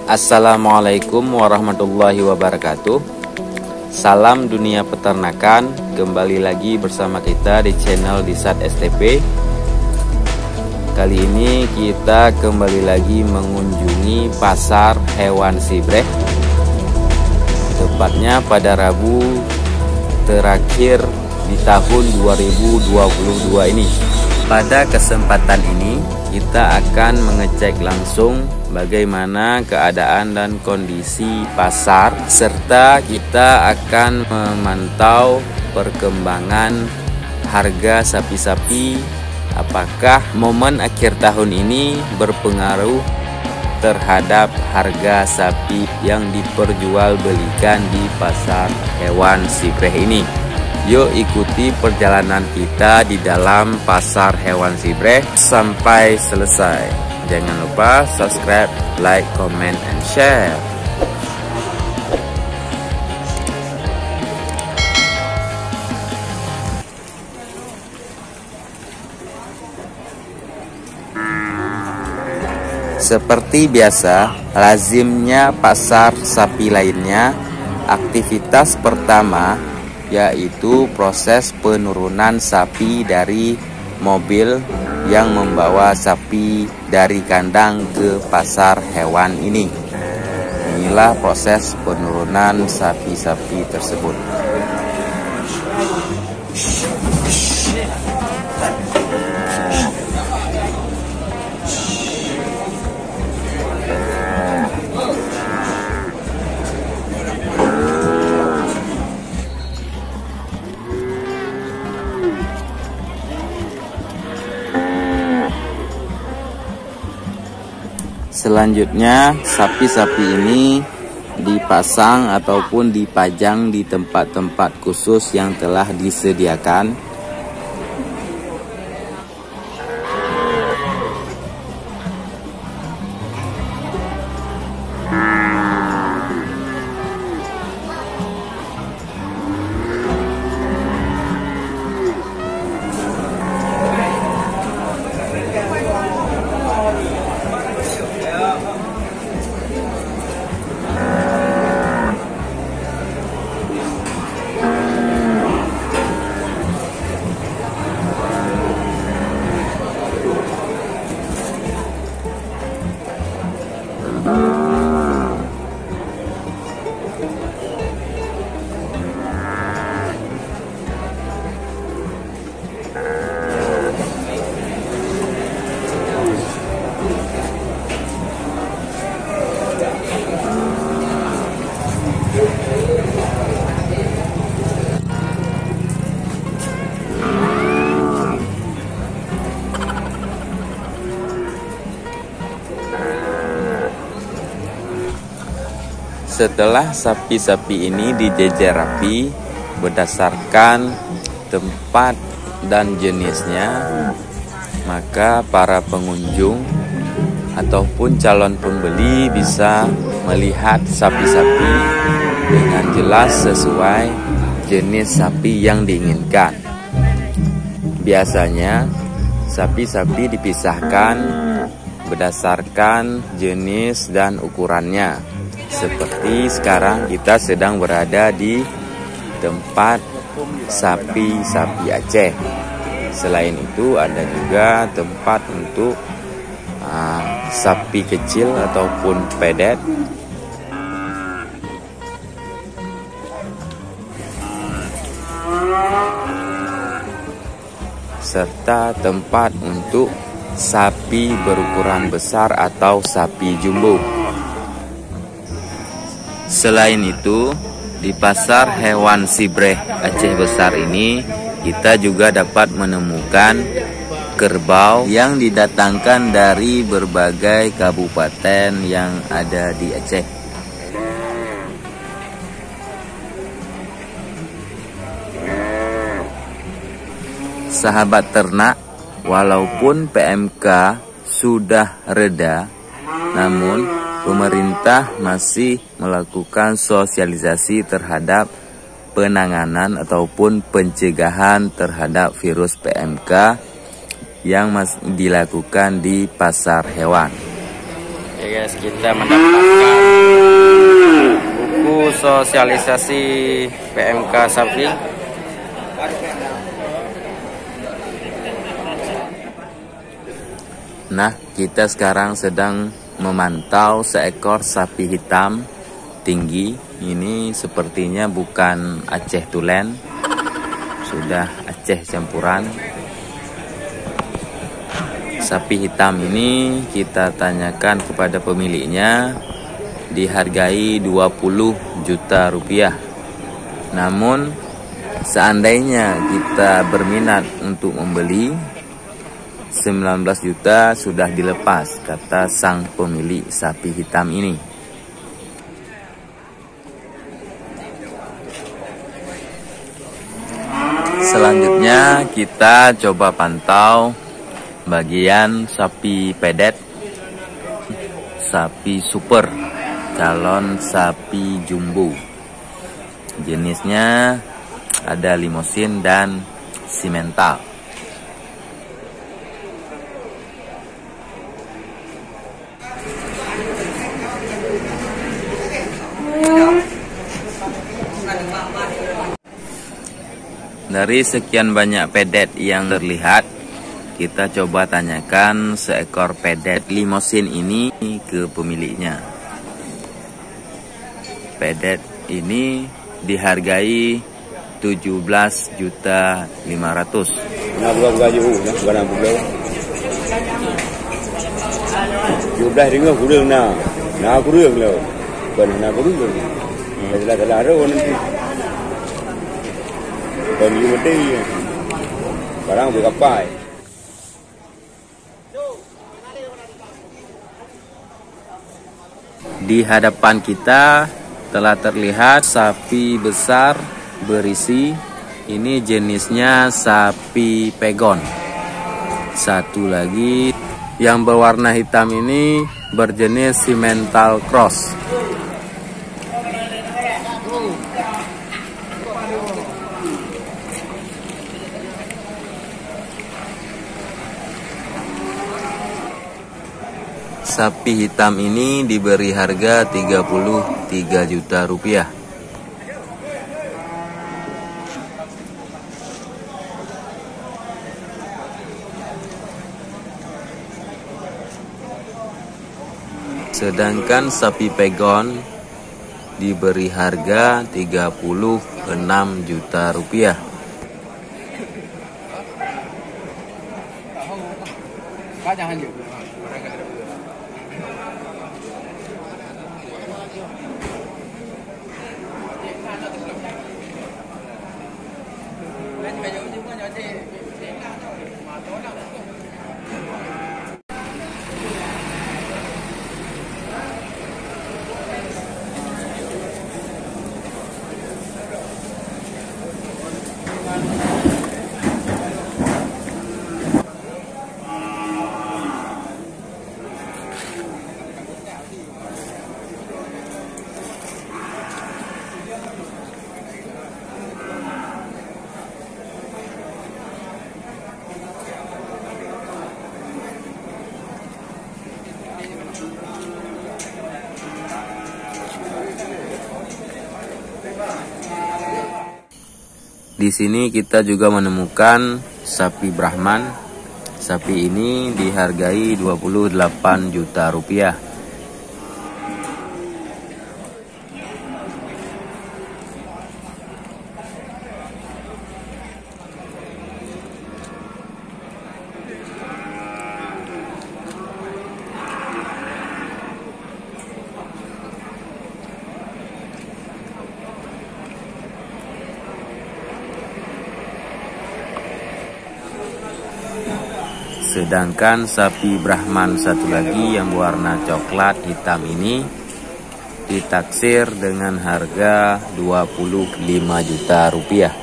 Assalamualaikum warahmatullahi wabarakatuh. Salam dunia peternakan. Kembali lagi bersama kita di channel Disat STP. Kali ini kita kembali lagi mengunjungi pasar hewan Sibreh, tepatnya pada Rabu terakhir di tahun 2022 ini. Pada kesempatan ini kita akan mengecek langsung bagaimana keadaan dan kondisi pasar, serta kita akan memantau perkembangan harga sapi-sapi. Apakah momen akhir tahun ini berpengaruh terhadap harga sapi yang diperjualbelikan di pasar hewan Sibreh ini? Yuk ikuti perjalanan kita di dalam pasar hewan Sibreh sampai selesai. Jangan lupa subscribe, like, comment, and share. Seperti biasa, lazimnya pasar sapi lainnya, aktivitas pertama yaitu proses penurunan sapi dari mobil yang membawa sapi dari kandang ke pasar hewan ini. Inilah proses penurunan sapi-sapi tersebut. Selanjutnya, sapi-sapi ini dipasang ataupun dipajang di tempat-tempat khusus yang telah disediakan. Setelah sapi-sapi ini dijejer rapi berdasarkan tempat dan jenisnya, maka para pengunjung ataupun calon pembeli bisa melihat sapi-sapi dengan jelas sesuai jenis sapi yang diinginkan. Biasanya sapi-sapi dipisahkan berdasarkan jenis dan ukurannya. Seperti sekarang kita sedang berada di tempat sapi-sapi Aceh. Selain itu ada juga tempat untuk sapi kecil ataupun pedet. Serta tempat untuk sapi berukuran besar atau sapi jumbo. Selain itu, di pasar hewan Sibreh Aceh Besar ini, kita juga dapat menemukan kerbau yang didatangkan dari berbagai kabupaten yang ada di Aceh. Sahabat ternak, walaupun PMK sudah reda, namun pemerintah masih melakukan sosialisasi terhadap penanganan ataupun pencegahan terhadap virus PMK yang dilakukan di pasar hewan. Ya guys, kita mendapatkan buku sosialisasi PMK sapi. Nah, kita sekarang sedang memantau seekor sapi hitam tinggi. Ini sepertinya bukan Aceh Tulen, sudah Aceh campuran. Sapi hitam ini kita tanyakan kepada pemiliknya, dihargai 20 juta rupiah. Namun seandainya kita berminat untuk membeli, 19 juta sudah dilepas, kata sang pemilik sapi hitam ini. Selanjutnya kita coba pantau bagian sapi pedet, sapi super, calon sapi jumbo. Jenisnya ada limosin dan simental. Dari sekian banyak pedet yang terlihat, kita coba tanyakan seekor pedet limosin ini ke pemiliknya. Pedet ini dihargai 17 juta 500. Nah, bukan gaji barang bulan. 17 ringgit kurang nah. Nah kurang loh. Bukan nah kurang. Jelas-jelas ada nanti. Beli mati. Barang berapa? Di hadapan kita telah terlihat sapi besar berisi. Ini jenisnya sapi pegon. Satu lagi yang berwarna hitam ini berjenis simental cross. Sapi hitam ini diberi harga 33 juta rupiah. Sedangkan sapi pegon diberi harga 36 juta rupiah. Di sini kita juga menemukan sapi Brahman. Sapi ini dihargai 28 juta rupiah. Sedangkan sapi Brahman satu lagi yang berwarna coklat hitam ini ditaksir dengan harga 25 juta rupiah.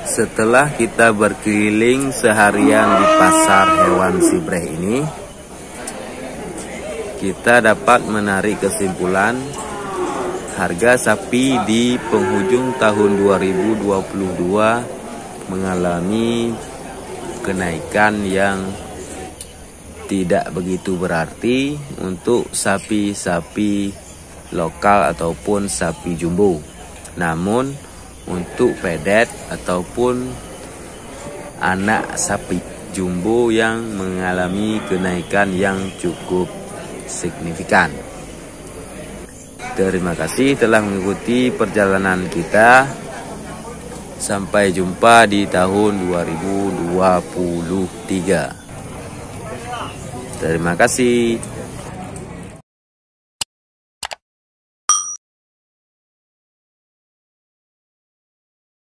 Setelah kita berkeliling seharian di pasar hewan Sibreh ini, kita dapat menarik kesimpulan harga sapi di penghujung tahun 2022 mengalami kenaikan yang tidak begitu berarti untuk sapi-sapi lokal ataupun sapi jumbo. Namun untuk pedet ataupun anak sapi jumbo yang mengalami kenaikan yang cukup signifikan. Terima kasih telah mengikuti perjalanan kita. Sampai jumpa di tahun 2023. Terima kasih.